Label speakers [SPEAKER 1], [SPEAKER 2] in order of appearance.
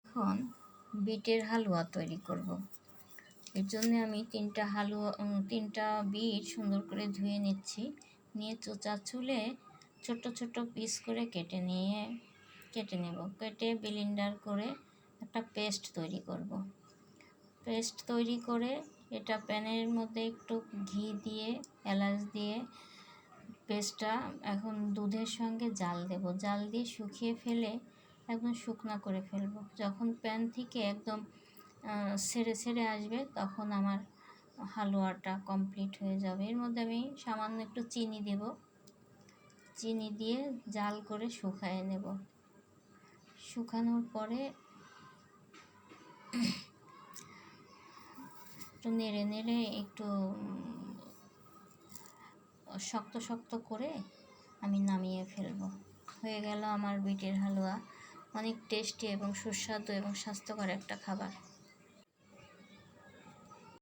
[SPEAKER 1] এখন বিটের হালুয়া তৈরি করব। এর জন্য আমি তিনটা বিট সুন্দর করে ধুয়ে নিচ্ছি। নিয়ে চোচা চুলে ছোট ছোট পিস করে কেটে নেব। কেটে ব্লেন্ডার করে একটা পেস্ট তৈরি করব। পেস্ট তৈরি করে এটা প্যানের মধ্যে একটু ঘি দিয়ে এলাচ দিয়ে পেস্টটা এখন দুধের সঙ্গে জাল দেব। জাল দিয়ে শুকিয়ে ফেলে একদম শুকনা করে ফেলব। যখন প্যান থেকে একদম ছেড়ে ছেড়ে আসবে তখন আমার হালুয়াটা কমপ্লিট হয়ে যাবে। এর মধ্যে আমি সামান্য একটু চিনি দেব। চিনি দিয়ে জাল করে শুকায়ে নেব। শুকানোর পরে একটু নেড়ে নেড়ে একটু শক্ত শক্ত করে আমি নামিয়ে ফেলব। হয়ে গেল আমার বিটের হালুয়া। অনেক টেস্টি এবং সুস্বাদু এবং স্বাস্থ্যকর একটা খাবার।